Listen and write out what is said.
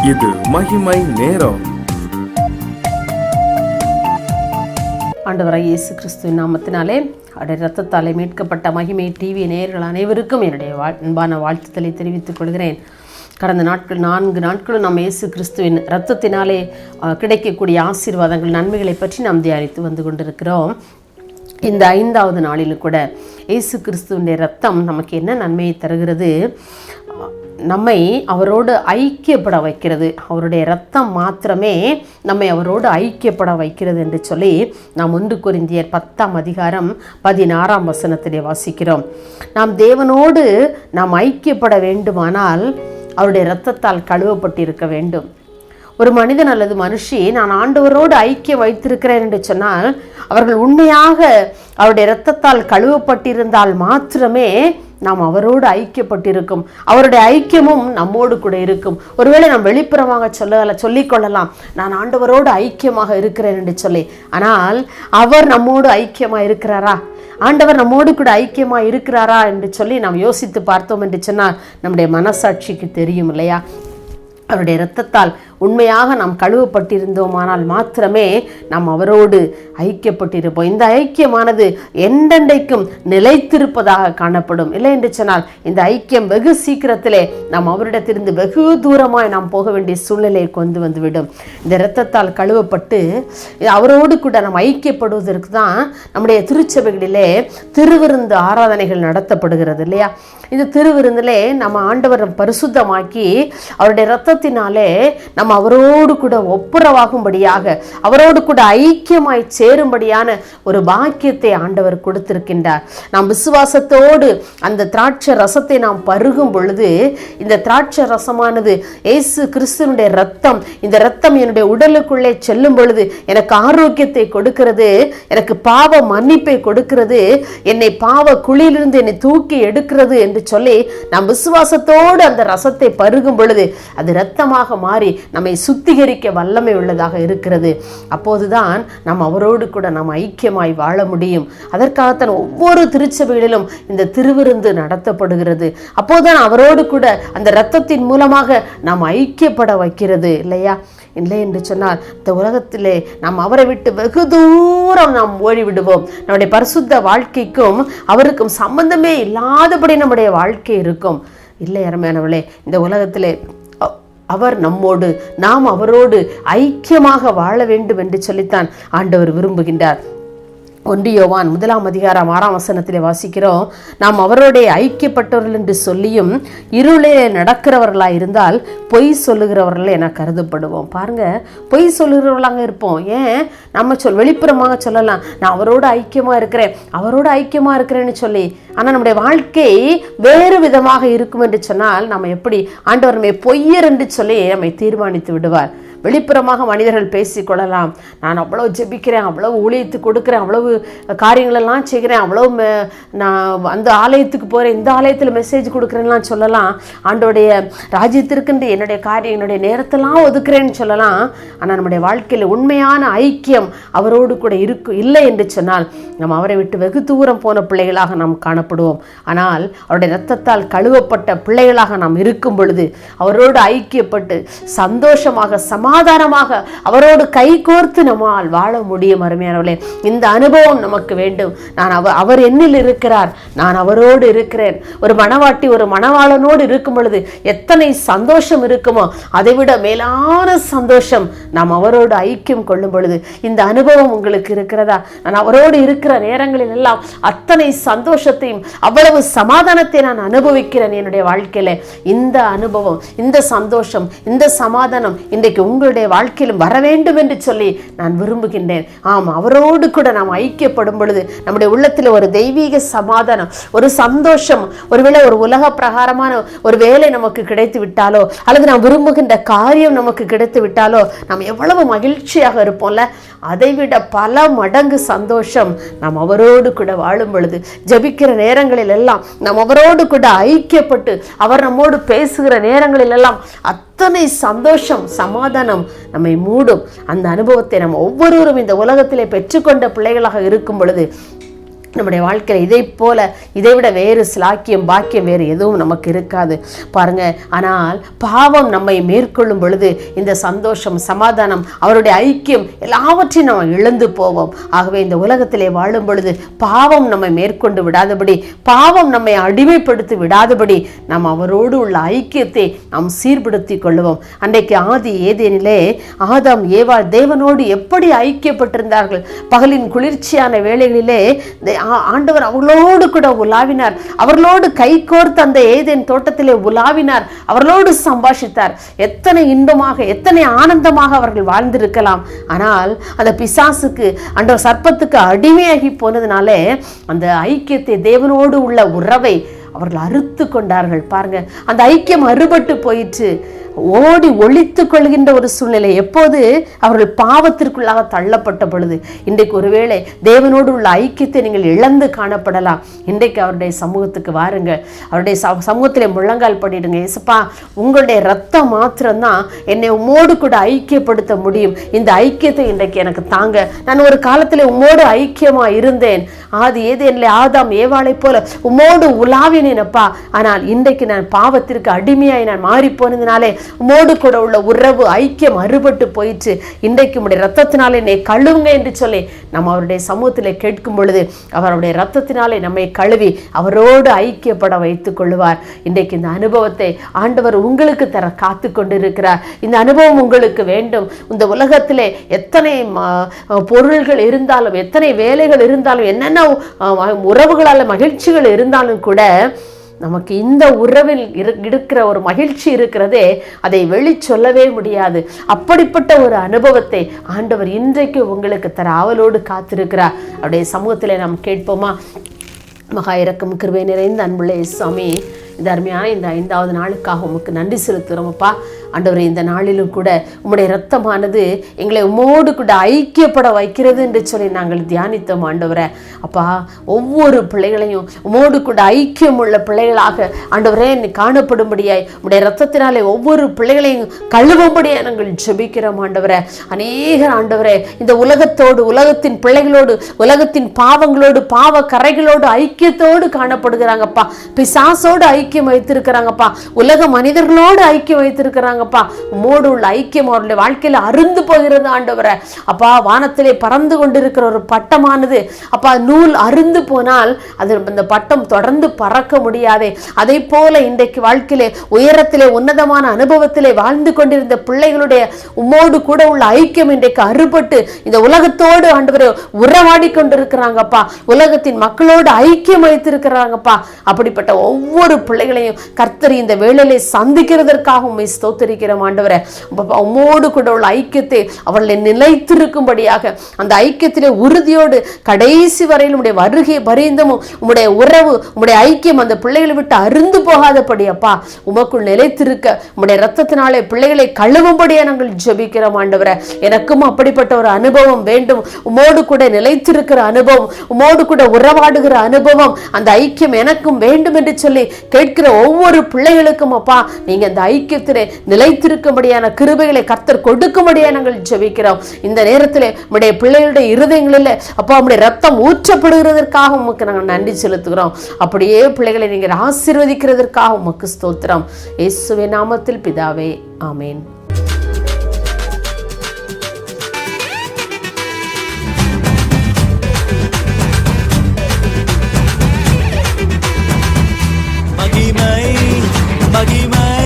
இது மகிமை நேரம். ஆண்டவராகிய இயேசு கிறிஸ்துவின் நாமத்தினாலே அவருடைய இரத்தத்தாலே மீட்கப்பட்ட மகிமை டிவி நேயர்கள் அனைவருக்கும் என்னுடைய அன்பான வாழ்த்துக்களை தெரிவித்துக் கொள்கிறேன். கடந்த 4 நாட்களும் நாம் இயேசு கிறிஸ்துவின் இரத்தத்தினாலே கிடைக்கக்கூடிய ஆசீர்வாதங்கள், நன்மைகளை பற்றி நாம் தியானித்து வந்து கொண்டிருக்கிறோம். இந்த 5வது நாளிலும் கூட இயேசு கிறிஸ்துவினுடைய இரத்தம் நமக்கு என்ன நன்மையை தருகிறது? நம்மை அவரோடு ஐக்கியப்பட வைக்கிறது. அவருடைய இரத்தம் மாத்திரமே நம்மை அவரோடு ஐக்கியப்பட வைக்கிறது என்று சொல்லி நாம் 1 கொரிந்தியர் 10ஆம் அதிகாரம் 16ஆம் வசனத்திலே வாசிக்கிறோம். நாம் தேவனோடு நாம் ஐக்கியப்பட வேண்டுமானால் அவருடைய இரத்தத்தால் கழுவப்பட்டிருக்க வேண்டும். ஒரு மனிதன் அல்லது மனுஷி நான் ஆண்டவரோடு ஐக்கியம் வைத்திருக்கிறேன் என்று சொன்னால் அவர்கள் உண்மையாக அவருடைய இரத்தத்தால் கழுவப்பட்டிருந்தால் மாத்திரமே நாம் அவரோடு ஐக்கியப்பட்டிருக்கும். அவருடைய ஐக்கியமும் நம்மோடு கூட இருக்கும். ஒருவேளை நாம் வெளிப்புறமாக சொல்லிக்கொள்ளலாம், நான் ஆண்டவரோடு ஐக்கியமாக இருக்கிறேன் என்று சொல்லி. ஆனால் அவர் நம்மோடு ஐக்கியமாக இருக்கிறாரா? ஆண்டவர் நம்மோடு கூட ஐக்கியமாக இருக்கிறாரா என்று சொல்லி நாம் யோசித்து பார்த்தோம் என்று சொன்னால் நம்முடைய மனசாட்சிக்கு தெரியும் இல்லையா? அவருடைய இரத்தத்தால் உண்மையாக நாம் கழுவப்பட்டிருந்தோமானால் மாத்திரமே நாம் அவரோடு ஐக்கியப்பட்டிருப்போம். இந்த ஐக்கியமானது என்றென்றைக்கும் நிலைத்திருப்பதாக காணப்படும். இல்லை என்று சொன்னால் இந்த ஐக்கியம் வெகு சீக்கிரத்திலே நாம் அவரிடத்திலிருந்து வெகு தூரமாய் நாம் போக வேண்டிய சூழ்நிலையை கொண்டு வந்துவிடும். இந்த இரத்தத்தால் கழுவப்பட்டு அவரோடு கூட நாம் ஐக்கியப்படுவதற்கு தான் நம்முடைய திருச்சபைகளிலே திருவிருந்து ஆராதனைகள் நடத்தப்படுகிறது இல்லையா? இந்த திருவிருந்திலே நம்ம ஆண்டவரை பரிசுத்தமாக்கி அவருடைய இரத்தத்தினாலே நம்ம அவரோடு கூட ஒப்புரவாகும்படியாக, அவரோடு கூட ஐக்கியமாய் சேரும்படியான ஒரு பாக்கியத்தை ஆண்டவர் கொடுத்திருக்கின்றார். நாம் விசுவாசத்தோடு அந்த திராட்சை ரசத்தை நாம் பருகும் பொழுது இந்த திராட்சை ரசமானது இயேசு கிறிஸ்துவினுடைய இரத்தம், இந்த இரத்தம் என்னுடைய உடலுக்குள்ளே செல்லும் பொழுது எனக்கு ஆரோக்கியத்தை கொடுக்கிறது, எனக்கு பாவ மன்னிப்பை கொடுக்கிறது, என்னை பாவ குழியிலிருந்து என்னை தூக்கி எடுக்கிறது என்று சொல்லி நாம் விசுவாசத்தோடு அந்த ரசத்தை பருகும் பொழுது அது இரத்தமாக மாறி நம்மை சுத்திகரிக்க வல்லமை உள்ளதாக இருக்கிறது. அப்போதுதான் நாம் அவரோடு கூட நாம் ஐக்கியமாய் வாழ முடியும். அதற்காகத்தான் ஒவ்வொரு திருச்சபைகளிலும் இந்த திருவிருந்து நடத்தப்படுகிறது. அப்போதுதான் அவரோடு கூட அந்த இரத்தத்தின் மூலமாக நாம் ஐக்கியப்பட வைக்கிறது இல்லையா? இல்லை என்று சொன்னால் இந்த உலகத்திலே நாம் அவரை விட்டு வெகு தூரம் நாம் ஓடிவிடுவோம். நம்முடைய பரிசுத்த வாழ்க்கைக்கும் அவருக்கும் சம்பந்தமே இல்லாதபடி நம்முடைய வாழ்க்கை இருக்கும். இல்லை அருமையானவளே, இந்த உலகத்திலே அவர் நம்மோடு, நாம் அவரோடு ஐக்கியமாக வாழ வேண்டும் என்று சொல்லித்தான் ஆண்டவர் விரும்புகின்றார். 1 யோவான் 1ஆம் அதிகாரம் 6ஆம் வசனத்திலே வாசிக்கிறோம், நாம் அவரோடைய ஐக்கியப்பட்டவர்கள் என்று சொல்லியும் இருளே நடக்கிறவர்களாக இருந்தால் பொய் சொல்லுகிறவர்கள் என கருதப்படுவோம். பாருங்க, பொய் சொல்லுகிறவர்களாக இருப்போம். ஏன்? நம்ம வெளிப்புறமாக சொல்லலாம், நான் அவரோடு ஐக்கியமாக இருக்கிறேன், அவரோடு ஐக்கியமாக இருக்கிறேன்னு சொல்லி. ஆனால் நம்முடைய வாழ்க்கை வேறு விதமாக இருக்கும் என்று சொன்னால் நம்ம எப்படி ஆண்டவர் நம்மை பொய்யர் என்று சொல்லி நம்மை தீர்மானித்து விடுவார். வெளிப்புறமாக மனிதர்கள் பேசிக்கொள்ளலாம், நான் அவ்வளவு ஜெபிக்கிறேன், அவ்வளவு ஊழியத்து கொடுக்குறேன், அவ்வளவு காரியங்களெல்லாம் செய்கிறேன், அவ்வளவு நான் அந்த ஆலயத்துக்கு போகிறேன், இந்த ஆலயத்தில் மெசேஜ் கொடுக்குறேன்லாம் சொல்லலாம், ஆண்டோடைய ராஜ்யத்திற்குன்று என்னுடைய காரியம், என்னுடைய நேரத்தெல்லாம் ஒதுக்குறேன்னு சொல்லலாம். ஆனால் நம்முடைய வாழ்க்கையில் உண்மையான ஐக்கியம் அவரோடு கூட இல்லை என்று சொன்னால் நம்ம அவரை விட்டு வெகு தூரம் போன பிள்ளைகளாக நாம் காணப்படுவோம். ஆனால் அவருடைய இரத்தத்தால் கழுவப்பட்ட பிள்ளைகளாக நாம் இருக்கும் பொழுது அவரோடு ஐக்கியப்பட்டு சந்தோஷமாக சமாதானமாக அவரோடு கை கோர்த்து நம்மால் வாழ முடியும். அருமையானவர்களே, இந்த அனுபவம் நமக்கு வேண்டும். அவர் என்னில் இருக்கிறார், நான் அவரோடு இருக்கிறேன். ஒரு மணவாட்டி ஒரு மணவாளனோடு இருக்கும் பொழுது எத்தனை சந்தோஷம் இருக்குமோ அதைவிட மேலான சந்தோஷம் நாம் அவரோடு ஐக்கியம் கொள்ளும் பொழுது. இந்த அனுபவம் உங்களுக்கு இருக்கிறதா? நான் அவரோடு இருக்கிற நேரங்களில் எல்லாம் அத்தனை சந்தோஷத்தையும் அவ்வளவு சமாதானத்தை நான் அனுபவிக்கிறேன் என்னுடைய வாழ்க்கையில. இந்த அனுபவம், இந்த சந்தோஷம், இந்த சமாதானம் இன்றைக்கு உங்களுடைய வாழ்க்கையிலும் வர வேண்டும் என்று சொல்லி நான் விரும்புகின்றேன். ஆமாம், அவரோடு கூட நாம் ஐக்கியப்படும் பொழுது நம்முடைய உள்ளத்தில் ஒரு தெய்வீக சமாதானம், ஒரு சந்தோஷம், ஒருவேளை ஒரு உலக பிரகாரமான ஒரு வேலை நமக்கு கிடைத்து விட்டாலோ அல்லது நாம் விரும்புகின்ற காரியம் நமக்கு கிடைத்து விட்டாலோ நாம் எவ்வளவு மகிழ்ச்சியாக இருப்போம்ல, அதைவிட பல மடங்கு சந்தோஷம் நாம் அவரோடு கூட வாழும் பொழுது, ஜெபிக்கிற நேரங்களில் எல்லாம் நாம் அவரோடு கூட ஐக்கியப்பட்டு அவர் நம்மோடு பேசுகிற நேரங்களில் எல்லாம் அத்தனை சந்தோஷம், சமாதானம் நம்மை மூடும். அந்த அனுபவத்தை நம்ம ஒவ்வொருவரும் இந்த உலகத்திலே பெற்றுக்கொண்ட பிள்ளைகளாக இருக்கும் பொழுது நம்முடைய வாழ்க்கையில் இதைவிட வேறு சிலாக்கியம் பாக்கியம் வேறு எதுவும் நமக்கு இருக்காது பாருங்க. ஆனால் பாவம் நம்மை மேற்கொள்ளும் பொழுது இந்த சந்தோஷம், சமாதானம், அவருடைய ஐக்கியம் எல்லாவற்றையும் நம்ம இழந்து போவோம். ஆகவே இந்த உலகத்திலே வாழும் பொழுது பாவம் நம்மை மேற்கொண்டு விடாதபடி, பாவம் நம்மை அடிமைப்படுத்தி விடாதபடி நாம் அவரோடு உள்ள ஐக்கியத்தை நாம் சீர்படுத்தி கொள்ளுவோம். அன்றைக்கு ஆதி ஏதேனிலே ஆதாம் ஏவாள் தேவனோடு எப்படி ஐக்கியப்பட்டிருந்தார்கள். பகலின் குளிர்ச்சியான வேளைகளிலே ஆண்டவர் அவர்களோடு கூட உலாவினார். அவர்களோடு கை கோர்த்து அந்த ஏதேன் தோட்டத்திலே உலாவினார். அவர்களோடு சம்பாஷித்தார். எத்தனை இன்பமாக, எத்தனை ஆனந்தமாக அவர்கள் வாழ்ந்திருக்கலாம். ஆனால் அந்த பிசாசுக்கு, ஆண்டவர் சர்ப்பத்துக்கு அடிமையாகி போனதுனாலே அந்த ஐக்கியத்தை, தேவனோடு உள்ள உறவை அவர்கள் அறுத்து கொண்டார்கள். பாருங்க, அந்த ஐக்கியம் அறுபட்டு போயிற்று. ஓடி ஒழித்து கொள்கின்ற ஒரு சூழ்நிலை எப்போது அவர்கள் பாவத்திற்குள்ளாக தள்ளப்பட்ட பொழுது. இன்றைக்கு ஒருவேளை தேவனோடு உள்ள ஐக்கியத்தை நீங்கள் இழந்து காணப்படலாம். இன்றைக்கு அவருடைய சமூகத்துக்கு வாருங்கள். அவருடைய சமூகத்திலே முழங்கால் பண்ணிடுங்க. ஏசப்பா, உங்களுடைய ரத்தம் மாத்திரம்தான் என்னை உம்மோடு கூட ஐக்கியப்படுத்த முடியும். இந்த ஐக்கியத்தை இன்றைக்கு எனக்கு தாங்க. நான் ஒரு காலத்தில் உம்மோடு ஐக்கியமா இருந்தேன். ஆதி ஏதேனிலே ஆதாம் ஏவாளை போல உம்மோடு உலாவினேனப்பா. ஆனால் இன்றைக்கு நான் பாவத்திற்கு அடிமையாய் நான் மாறி போனதுனாலே உம்மோடு கூட உள்ள உறவு, ஐக்கியம் அறுபட்டு போயிற்று. இன்றைக்கு உம்முடைய ரத்தத்தினாலே என்னை கழுவுங்க என்று சொல்லி நம்ம அவருடைய சமூகத்திலே கேட்கும் பொழுது அவருடைய ரத்தத்தினாலே நம்மை கழுவி அவரோடு ஐக்கியப்பட வைத்துக் கொள்ளுவார். இன்றைக்கு இந்த அனுபவத்தை ஆண்டவர் உங்களுக்கு தர காத்து கொண்டிருக்கிறார். இந்த அனுபவம் உங்களுக்கு வேண்டும். இந்த உலகத்திலே எத்தனை பொருள்கள் இருந்தாலும், எத்தனை வேலைகள் இருந்தாலும், என்னென்ன உறவுகளால் மகிழ்ச்சிகள் இருந்தாலும் கூட நமக்கு இந்த உறவில் இருக்கிற ஒரு மகிழ்ச்சி இருக்கிறதே, அதை வெளி சொல்லவே முடியாது. அப்படிப்பட்ட ஒரு அனுபவத்தை ஆண்டவர் இன்றைக்கு உங்களுக்கு தர ஆவலோடு காத்திருக்கிறார். அவருடைய சமூகத்திலே நாம் கேட்போமா? மகா இரக்கம் கிருபை நிறைந்த அன்புள்ள இயேசுவே, இந்த அருமையான இந்த 5வது நாளுக்காக உமக்கு நன்றி செலுத்துகிறோமப்பா. ஆண்டவரே, இந்த நாளிலும் கூட உம்முடைய இரத்தமானது எங்களை உம்மோடு கூட ஐக்கியப்பட வைக்கிறது என்று சொல்லி நாங்கள் தியானித்தோம். ஆண்டவரே அப்பா, ஒவ்வொரு பிள்ளைகளையும் உம்மோடு கூட ஐக்கியம் உள்ள பிள்ளைகளாக ஆண்டவரே காணப்படும்படியாய் உம்முடைய இரத்தத்தினாலே ஒவ்வொரு பிள்ளைகளையும் கழுவும்படியாய் நாங்கள் ஜெபிக்கிறோம். ஆண்டவரே, அநேகர் ஆண்டவரே இந்த உலகத்தோடு, உலகத்தின் பிள்ளைகளோடு, உலகத்தின் பாவங்களோடு, பாவ கரைகளோடு ஐக்கியத்தோடு காணப்படுகிறாங்கப்பா. பிசாசோடு ஐக்கியம் வைத்திருக்கிறாங்கப்பா. உலக மனிதர்களோடு ஐக்கியம் வைத்திருக்கிறாங்க. உம்மோடு உள்ள ஐக்கியம் அவருடைய வாழ்க்கையில அருந்து போகிறது. ஆண்டவரே அப்பா, வானத்திலே பறந்து கொண்டிருக்கிற ஒரு பட்டமானது அப்பா, நூல் அருந்து போனால் அது அந்த பட்டம் தொடர்ந்து பறக்க முடியாதே. அதை போல இன்றைக்கு வாழ்க்கையிலே உயரத்திலே உன்னதமான அனுபவத்திலே வாழ்ந்து கொண்டிருந்த பிள்ளைகளுடைய உம்மோடு கூட உள்ள ஐக்கியம் இன்றைக்கு அறுபட்டு இந்த உலகத்தோடு ஆண்டவரே உறவாடி கொண்டிருக்கிறாங்கப்பா. உலகத்தின் மக்களோடு ஐக்கியம் வைத்திருக்கிறாங்கப்பா. அப்படிப்பட்ட ஒவ்வொரு பிள்ளைகளையும் கர்த்தர் இந்த வேளையிலே சந்திக்கிறதற்காக உம்மை ஸ்தோத்திரிக்கிறோம். ஆண்டவரே, உம்மோடு கூட உள்ள ஐக்கியத்தை அவர்களை நிலைத்திருக்கும்படியாக அந்த ஐக்கியத்திலே உறுதியோடு கடைசி வரையில் உம்முடைய வருகை பரிந்தமும் உம்முடைய உறவு, உம்முடைய ஐக்கியம் அந்த பிள்ளைகளை விட்டு அருந்து போகாதபடி அப்பா உமக்குள் நிலைத்திருக்க உம்முடைய இரத்தத்தினாலே பிள்ளைகளை கழுவும்படியா நாங்கள் ஜெபிக்கிறோம். ஆண்டவரே, எனக்கும் அப்படிப்பட்ட ஒரு அனுபவம் வேண்டும். உம்மோடு கூட நிலைத்திருக்கிற அனுபவம், உம்மோடு கூட உறவாடுகிற அனுபவம், அந்த ஐக்கியம் எனக்கும் வேண்டும் என்று சொல்லி கேட்கிற ஒவ்வொரு பிள்ளைகளுக்கும் அப்பா நீங்க அந்த ஐக்கியத்திலே நிலைத்திருக்கும்படியான கிருபைகளை கர்த்தர் கொடுக்கும்படியாக நாங்கள் ஜெபிக்கிறோம். இந்த நேரத்தில் உம்முடைய பிள்ளைகளுடைய இருதயங்களில் அப்பா உம்முடைய ரத்தம் ஊற்றப்படுகிறதற்காக உமக்கு நாங்கள் நன்றி செலுத்துகிறோம். அப்படியே பிள்ளைகளை நீங்கள் ஆசீர்வதிக்கிறதற்காக உமக்கு ஸ்தோத்திரம். இயேசுவின் நாமத்தில் பிதாவே, ஆமேன். மகிமை